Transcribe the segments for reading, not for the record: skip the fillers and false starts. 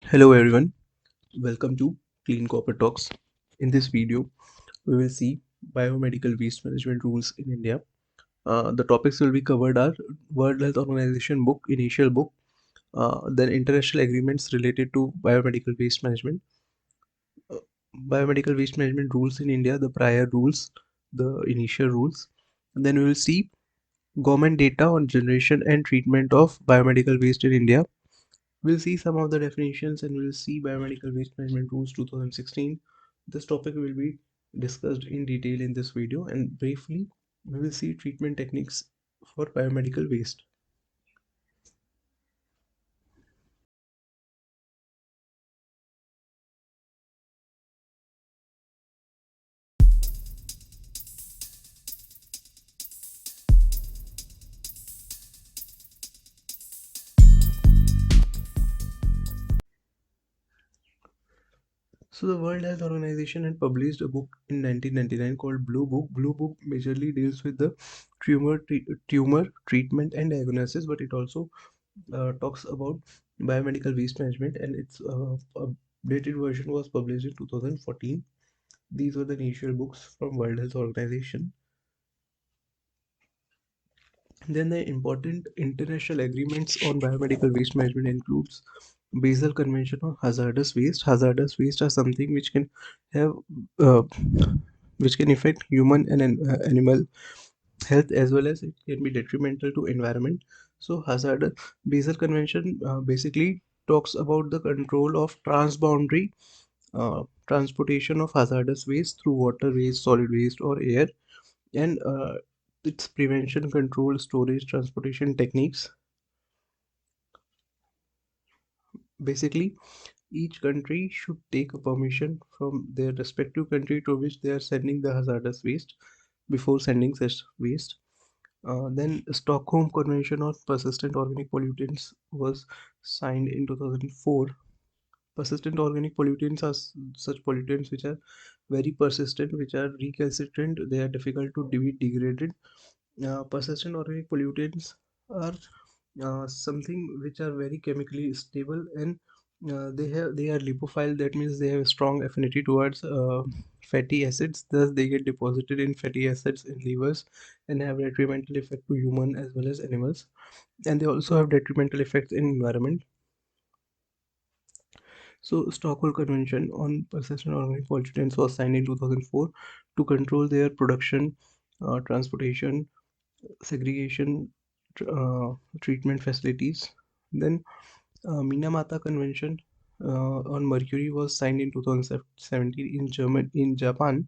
Hello everyone, welcome to Clean Copper Talks. In this video, we will see biomedical waste management rules in India. The topics will be covered are World Health Organization book, initial book, then international agreements related to biomedical waste management, uh, biomedical waste management rules in India, the prior rules, the initial rules. And then we will see government data on generation and treatment of biomedical waste in India. We'll see some of the definitions and we'll see Biomedical Waste Management Rules 2016. This topic will be discussed in detail in this video, and briefly we will see treatment techniques for biomedical waste. So the World Health Organization had published a book in 1999 called Blue Book. Blue Book majorly deals with the tumor treatment and diagnosis, but it also talks about biomedical waste management, and its updated version was published in 2014. These were the initial books from World Health Organization. Then the important international agreements on biomedical waste management includes Basel Convention on Hazardous Waste. Hazardous waste are something have uh, which can affect human and animal health, as well as it can be detrimental to environment. So hazardous Basel Convention basically talks about the control of transboundary transportation of hazardous waste through water waste, solid waste, or air, and its prevention, control, storage, transportation techniques. Basically, each country should take a permission from their respective country to which they are sending the hazardous waste before sending such waste. Then Stockholm Convention on Persistent Organic Pollutants was signed in 2004. Persistent organic pollutants are such pollutants which are very persistent, which are recalcitrant, they are difficult to be degraded. Persistent organic pollutants are something which are very chemically stable, and they are lipophile. That means they have a strong affinity towards fatty acids. Thus, they get deposited in fatty acids in livers and have detrimental effect to human as well as animals. And they also have detrimental effects in environment. So, Stockholm Convention on Persistent Organic Pollutants was signed in 2004 to control their production, transportation, segregation, treatment facilities. Then Minamata Convention on Mercury was signed in 2017 in Japan.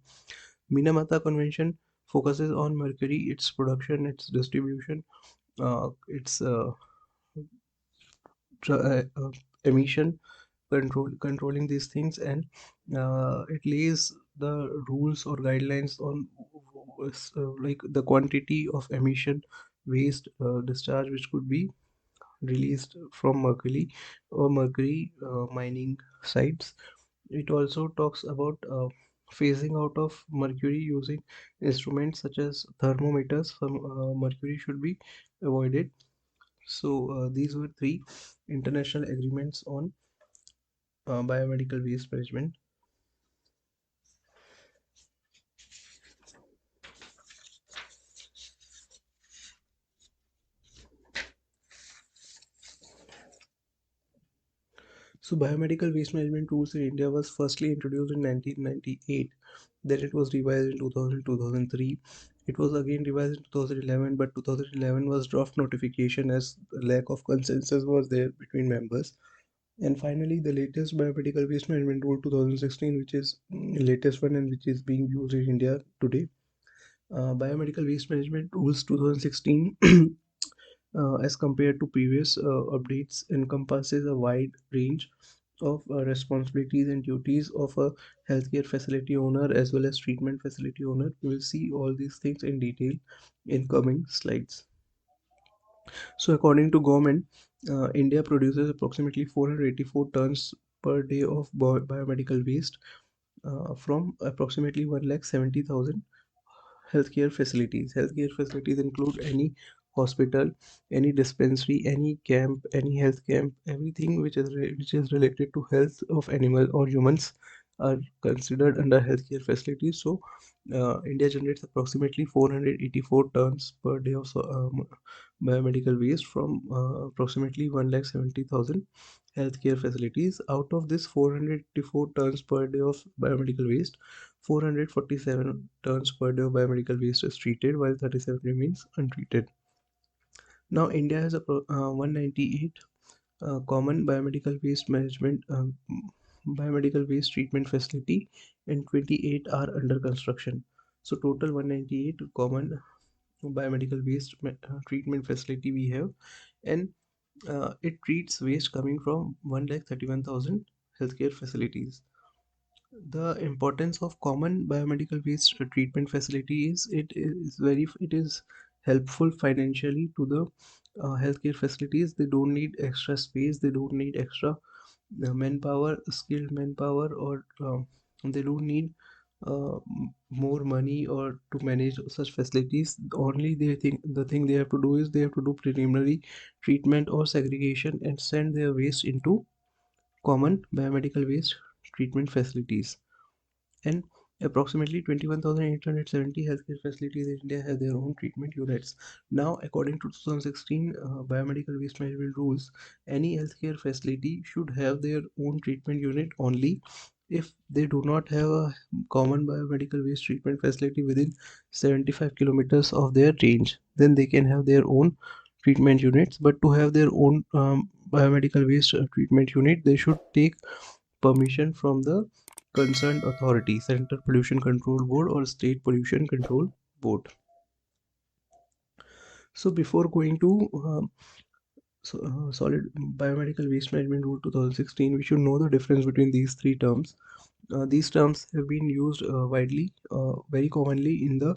Minamata Convention focuses on mercury, its production, its distribution, its emission, controlling these things, and it lays the rules or guidelines on like the quantity of emission, waste, discharge which could be released from mercury mining sites. It also talks about phasing out of mercury using instruments such as thermometers. Some mercury should be avoided. So these were three international agreements on biomedical waste management. So biomedical waste management rules in India was firstly introduced in 1998. Then it was revised in 2003. It was again revised in 2011, but 2011 was draft notification as the lack of consensus was there between members. And finally, the latest biomedical waste management rule 2016, which is latest one and which is being used in India today. Biomedical waste management rules 2016 as compared to previous updates encompasses a wide range of responsibilities and duties of a healthcare facility owner as well as treatment facility owner. We will see all these things in detail in coming slides. So according to government, India produces approximately 484 tons per day of biomedical waste from approximately 1,70,000 healthcare facilities. Healthcare facilities include any hospital, any dispensary, any camp, any health camp, everything which is related to health of animal or humans are considered under healthcare facilities. So India generates approximately 484 tons per day of biomedical waste from approximately 1,70,000 healthcare facilities. Out of this 484 tons per day of biomedical waste, 447 tons per day of biomedical waste is treated, while 37 remains untreated. Now, India has 198 common biomedical waste treatment facility, and 28 are under construction. So total 198 common biomedical waste treatment facility we have, and it treats waste coming from 1,31,000 healthcare facilities. The importance of common biomedical waste treatment facility is it is helpful financially to the healthcare facilities. They don't need extra space, they don't need extra manpower, skilled manpower, or they don't need more money or to manage such facilities. Only the thing they have to do is they have to do preliminary treatment or segregation and send their waste into common biomedical waste treatment facilities. And approximately 21,870 healthcare facilities in India have their own treatment units. Now, according to 2016 Biomedical Waste Management Rules, any healthcare facility should have their own treatment unit only if they do not have a common biomedical waste treatment facility within 75 kilometers of their range. Then they can have their own treatment units. But to have their own biomedical waste treatment unit, they should take permission from the concerned authority, Central Pollution Control Board or State Pollution Control Board. So before going to solid biomedical waste management rule 2016, we should know the difference between these three terms. These terms have been used widely, very commonly in the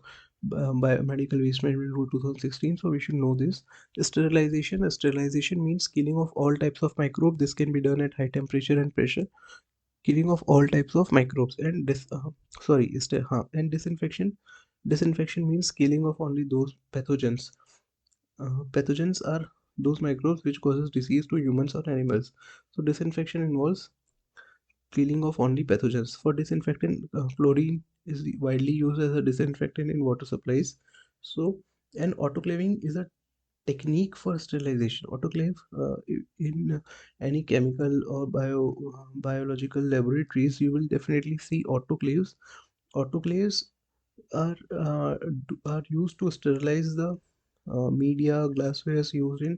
biomedical waste management rule 2016. So we should know this. Sterilization means killing of all types of microbes. This can be done at high temperature and pressure. Killing of all types of microbes. And and disinfection means killing of only those pathogens. Pathogens are those microbes which causes disease to humans or animals. So disinfection involves killing of only pathogens. For disinfectant, chlorine is widely used as a disinfectant in water supplies. So, and autoclaving is a technique for sterilization. Autoclave in any chemical or biological laboratories, you will definitely see autoclaves. Autoclaves are used to sterilize the media glasswares used in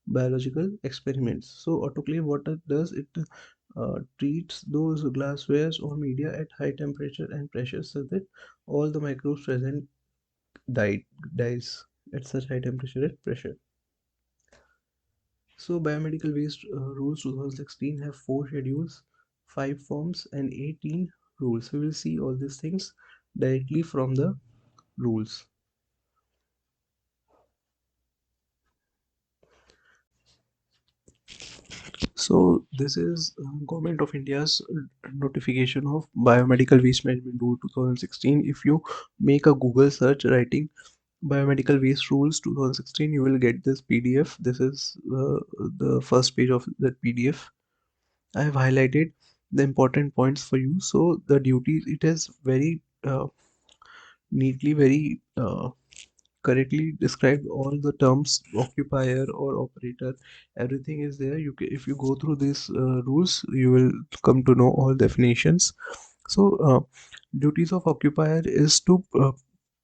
biological experiments. So autoclave, what it does, it treats those glasswares or media at high temperature and pressure so that all the microbes present die dies at such high temperature and pressure. So biomedical waste rules 2016 have 4 schedules, 5 forms, and 18 rules. We will see all these things directly from the rules. So this is Government of India's notification of Biomedical Waste Management Rule 2016. If you make a Google search writing Biomedical Waste Rules 2016, you will get this PDF. This is the first page of that PDF. I have highlighted the important points for you. So the duties, it has very neatly, very correctly described all the terms, occupier or operator, everything is there. If you go through these rules, you will come to know all definitions. So duties of occupier is to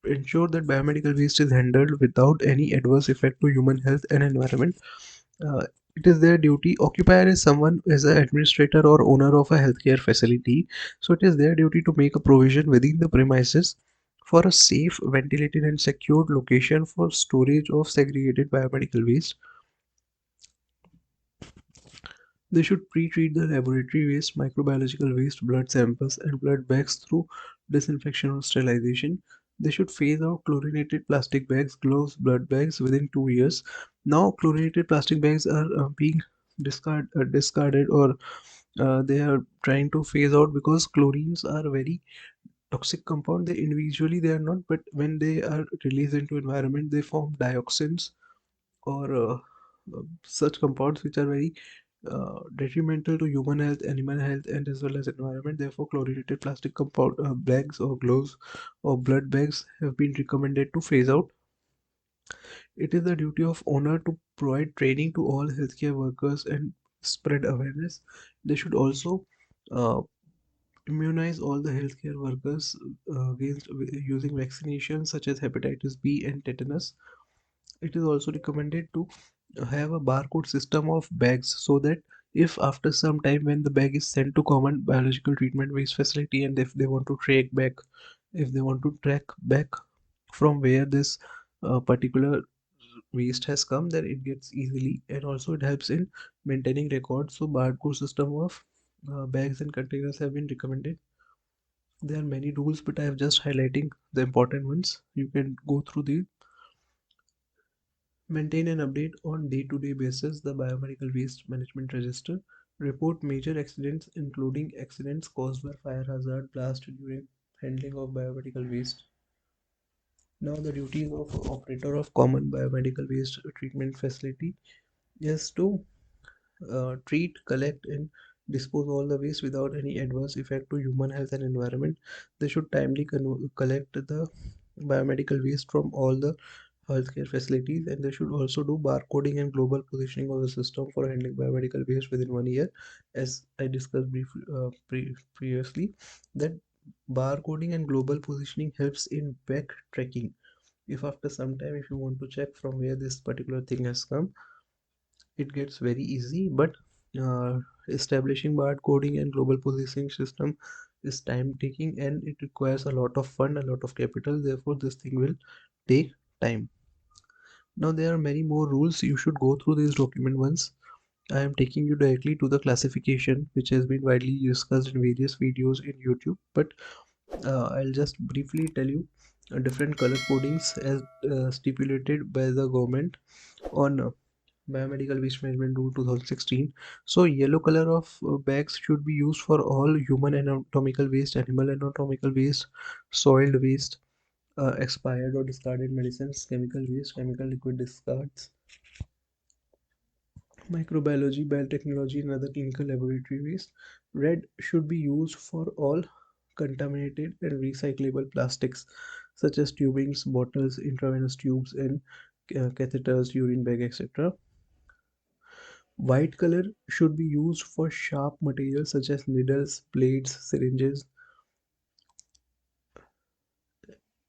ensure that biomedical waste is handled without any adverse effect to human health and environment. uh, it is their duty. Occupier is someone as an administrator or owner of a healthcare facility. So it is their duty to make a provision within the premises for a safe, ventilated, and secured location for storage of segregated biomedical waste. They should pre-treat the laboratory waste, microbiological waste, blood samples, and blood bags through disinfection or sterilization. They should phase out chlorinated plastic bags, gloves, blood bags within 2 years. Now, chlorinated plastic bags are being discarded, or they are trying to phase out because chlorines are very toxic compound. They individually they are not, but when they are released into environment, they form dioxins, or such compounds which are very detrimental to human health, animal health, and as well as environment. Therefore, chlorinated plastic compound bags or gloves or blood bags have been recommended to phase out. It is the duty of owner to provide training to all healthcare workers and spread awareness. They should also uh, immunize all the healthcare workers against using vaccinations such as hepatitis B and tetanus. It is also recommended to have a barcode system of bags so that if after some time when the bag is sent to common biological treatment waste facility, and if they want to track back from where this particular waste has come, then it gets easily, and also it helps in maintaining records. So barcode system of bags and containers have been recommended. There are many rules, but I have just highlighting the important ones. You can go through the maintain and update on day-to-day basis the biomedical waste management register. Report major accidents including accidents caused by fire hazard, blast during handling of biomedical waste. Now the duties of operator of common biomedical waste treatment facility is to treat, collect, and dispose all the waste without any adverse effect to human health and environment. They should timely collect the biomedical waste from all the healthcare facilities, and they should also do barcoding and global positioning of the system for handling biomedical waste within 1 year. As I discussed briefly previously, that barcoding and global positioning helps in back tracking. If after some time, if you want to check from where this particular thing has come, it gets very easy. But uh, establishing barcoding and global positioning system is time taking, and it requires a lot of fund, a lot of capital. Therefore this thing will take time. Now there are many more rules. You should go through this document once. I am taking you directly to the classification which has been widely discussed in various videos in YouTube, but I'll just briefly tell you different color codings as stipulated by the government on Biomedical Waste Management Rule 2016. So yellow color of bags should be used for all human anatomical waste, animal anatomical waste, soiled waste, expired or discarded medicines, chemical waste, chemical liquid discards, microbiology, biotechnology, and other clinical laboratory waste. Red should be used for all contaminated and recyclable plastics such as tubings, bottles, intravenous tubes, and catheters, urine bag, etc. White color should be used for sharp materials such as needles, blades, syringes,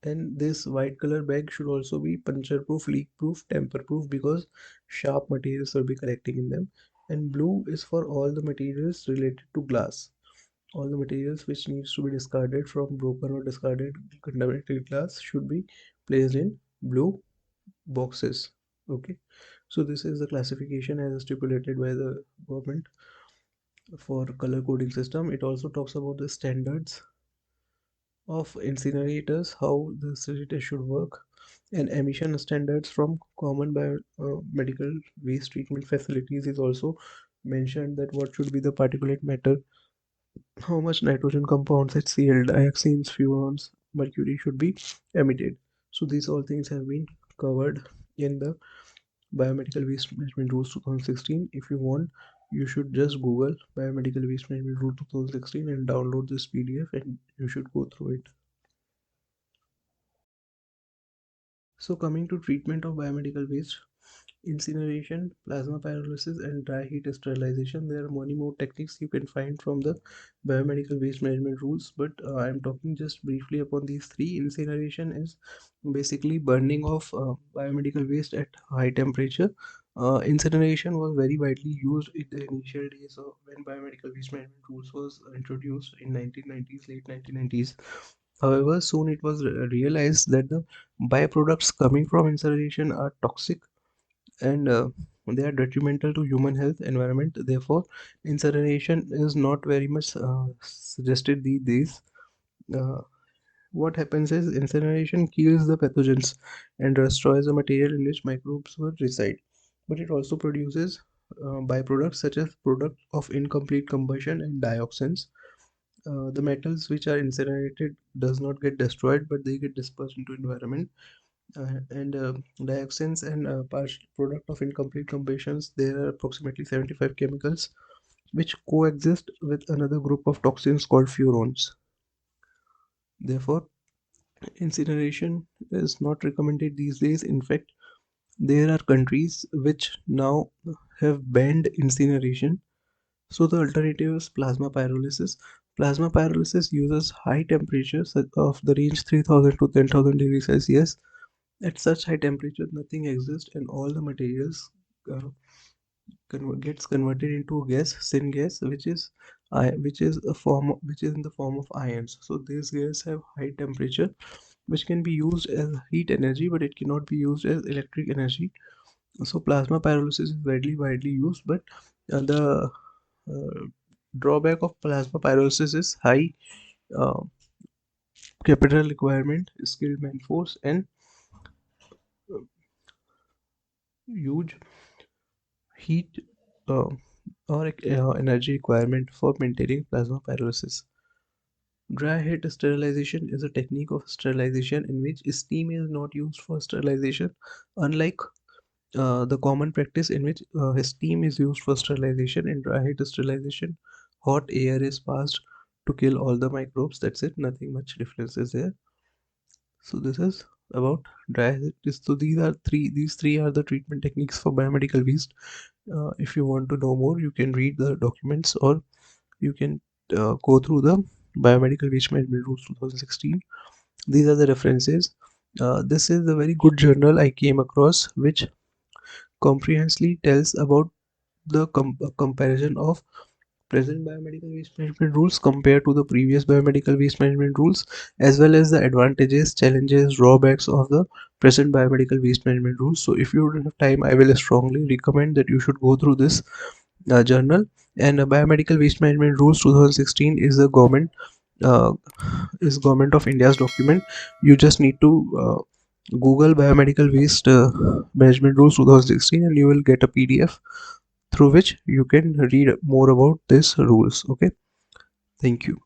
and this white color bag should also be puncture proof, leak proof, tamper proof, because sharp materials will be collecting in them. And blue is for all the materials related to glass. All the materials which needs to be discarded from broken or discarded contaminated glass should be placed in blue boxes. Okay, so this is the classification as stipulated by the government for color coding system. It also talks about the standards of incinerators, how the incinerator should work, and emission standards from common medical waste treatment facilities is also mentioned, that what should be the particulate matter, how much nitrogen compounds, HCl, dioxins, furans, mercury should be emitted. So these all things have been covered in the Biomedical Waste Management Rules 2016. If you want, you should just Google Biomedical Waste Management Rule 2016 and download this PDF, and you should go through it. So coming to treatment of biomedical waste, incineration, plasma pyrolysis, and dry heat sterilization. There are many more techniques you can find from the biomedical waste management rules, but I am talking just briefly upon these three. Incineration is basically burning of biomedical waste at high temperature. Incineration was very widely used in the initial days of when biomedical waste management rules was introduced in 1990s, late 1990s. However, soon it was realized that the byproducts coming from incineration are toxic, and they are detrimental to human health, environment. Therefore incineration is not very much suggested these days. uh, what happens is incineration kills the pathogens and destroys the material in which microbes will reside, but it also produces byproducts such as product of incomplete combustion and dioxins. The metals which are incinerated does not get destroyed, but they get dispersed into environment. and dioxins and product of incomplete combustions. There are approximately 75 chemicals which coexist with another group of toxins called furans. Therefore, incineration is not recommended these days. In fact, there are countries which now have banned incineration. So the alternative is plasma pyrolysis. Plasma pyrolysis uses high temperatures of the range 3000 to 10,000 degrees Celsius. At such high temperature, nothing exists, and all the materials uh, gets converted into a gas, syngas, which is a form which is in the form of ions. So these gas have high temperature, which can be used as heat energy, but it cannot be used as electric energy. So plasma pyrolysis is widely used, but the uh, drawback of plasma pyrolysis is high uh, capital requirement, skilled manforce, and uh, huge heat uh, or energy requirement for maintaining plasma pyrolysis. Dry heat sterilization is a technique of sterilization in which steam is not used for sterilization, unlike the common practice in which steam is used for sterilization. In dry heat sterilization, hot air is passed to kill all the microbes. That's it, nothing much difference is there. So this is about dry heat. So these three are the treatment techniques for biomedical waste. If you want to know more, you can read the documents, or you can go through the Biomedical Waste Management Rules 2016. These are the references. This is a very good journal I came across, which comprehensively tells about the comparison of present biomedical waste management rules compared to the previous biomedical waste management rules, as well as the advantages, challenges, drawbacks of the present biomedical waste management rules. So if you don't have time, I will strongly recommend that you should go through this journal. And Biomedical Waste Management Rules 2016 is the uh, government of India's document. You just need to Google Biomedical Waste Management Rules 2016, and you will get a PDF through which you can read more about these rules. Okay, thank you.